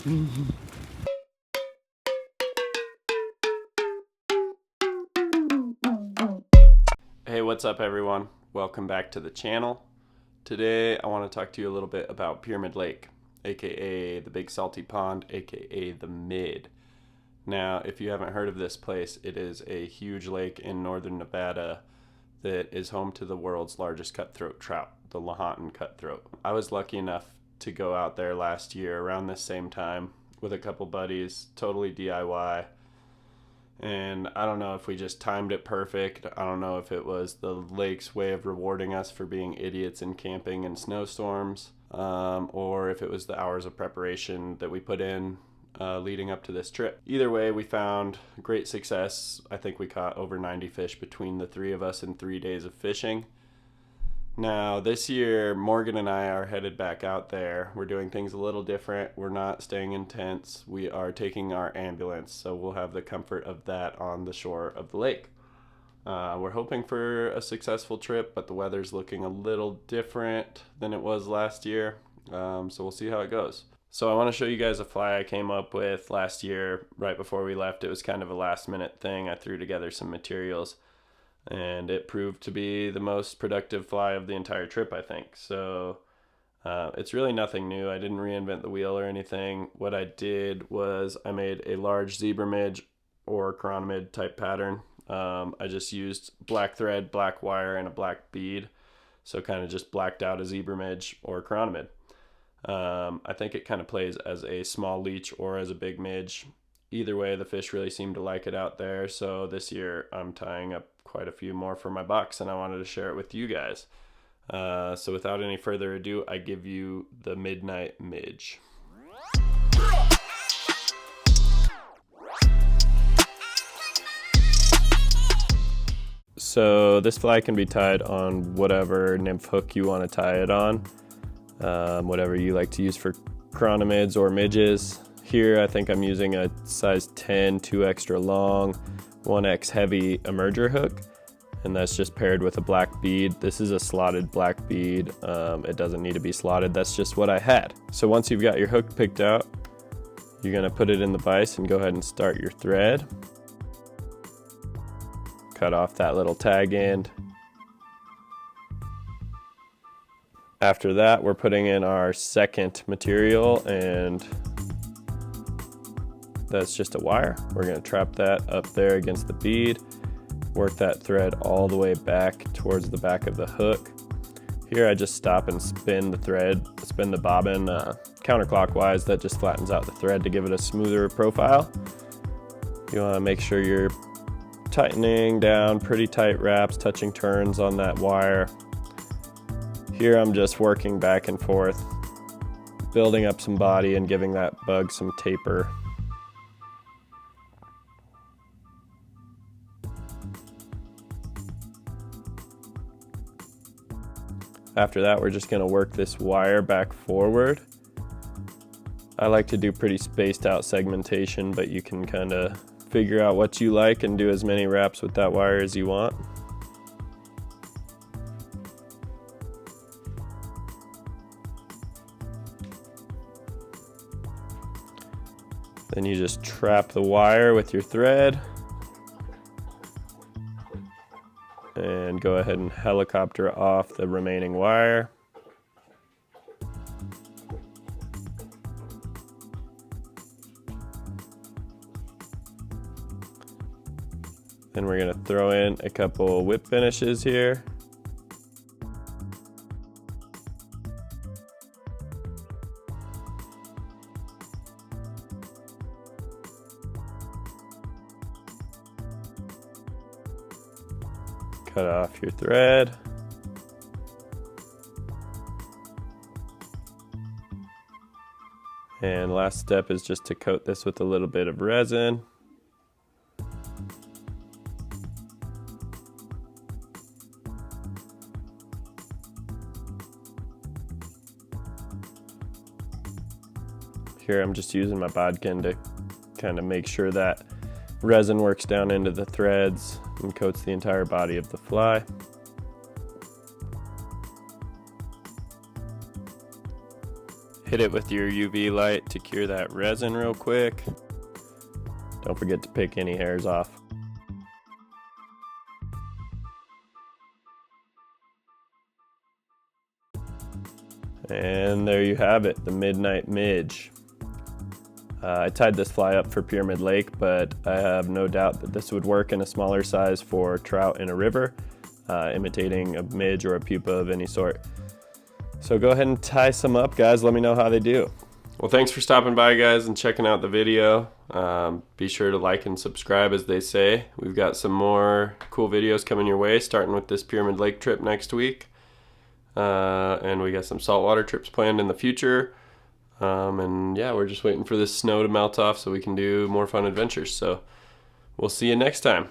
Hey, what's up everyone? Welcome back to the channel. Today I want to talk to you a little bit about Pyramid Lake, aka the Big Salty Pond, aka the Mid. Now, if you haven't heard of this place, it is a huge lake in northern Nevada that is home to the world's largest cutthroat trout, the Lahontan cutthroat. I was lucky enough to go out there last year around this same time with a couple buddies, totally DIY. And I don't know if we just timed it perfect. I don't know if it was the lake's way of rewarding us for being idiots in camping in snowstorms, or if it was the hours of preparation that we put in leading up to this trip. Either way, we found great success. I think we caught over 90 fish between the three of us in 3 days of fishing. Now, this year, Morgan and I are headed back out there. We're doing things a little different. We're not staying in tents. We are taking our ambulance, so we'll have the comfort of that on the shore of the lake. We're hoping for a successful trip, but the weather's looking a little different than it was last year, so we'll see how it goes. So I want to show you guys a fly I came up with last year right before we left. It was kind of a last-minute thing. I threw together some materials, and it proved to be the most productive fly of the entire trip, I think. So it's really nothing new. I didn't reinvent the wheel or anything. What I did was I made a large zebra midge or chironomid type pattern. I just used black thread, black wire, and a black bead. So kind of just blacked out a zebra midge or chironomid. I think it kind of plays as a small leech or as a big midge. Either way, the fish really seem to like it out there. So this year I'm tying up quite a few more for my bucks, and I wanted to share it with you guys. So without any further ado, I give you the Midnight Midge. So this fly can be tied on whatever nymph hook you want to tie it on, whatever you like to use for chironomids or midges. Here I think I'm using a size 10, 2 extra long, 1X heavy emerger hook, and that's just paired with a black bead. This is a slotted black bead. It doesn't need to be slotted, that's just what I had. So once you've got your hook picked out, you're gonna put it in the vise and go ahead and start your thread. Cut off that little tag end. After that, we're putting in our second material, and that's just a wire. We're going to trap that up there against the bead, work that thread all the way back towards the back of the hook. Here I just stop and spin the thread, spin the bobbin counterclockwise. That just flattens out the thread to give it a smoother profile. You want to make sure you're tightening down pretty tight wraps, touching turns on that wire. Here I'm just working back and forth, building up some body and giving that bug some taper. After that, we're just going to work this wire back forward. I like to do pretty spaced out segmentation, but you can kind of figure out what you like and do as many wraps with that wire as you want. Then you just trap the wire with your thread and go ahead and helicopter off the remaining wire. Then we're going to throw in a couple whip finishes here. Cut off your thread. And last step is just to coat this with a little bit of resin. Here I'm just using my bodkin to kind of make sure that resin works down into the threads and coats the entire body of the fly. Hit it with your UV light to cure that resin real quick. Don't forget to pick any hairs off. And there you have it, the midnight midge. I tied this fly up for Pyramid Lake, but I have no doubt that this would work in a smaller size for trout in a river, imitating a midge or a pupa of any sort. So go ahead and tie some up, guys. Let me know how they do. Well, thanks for stopping by, guys, and checking out the video. Be sure to like and subscribe, as they say. We've got some more cool videos coming your way, starting with this Pyramid Lake trip next week. And we got some saltwater trips planned in the future. And yeah, we're just waiting for this snow to melt off so we can do more fun adventures. So we'll see you next time.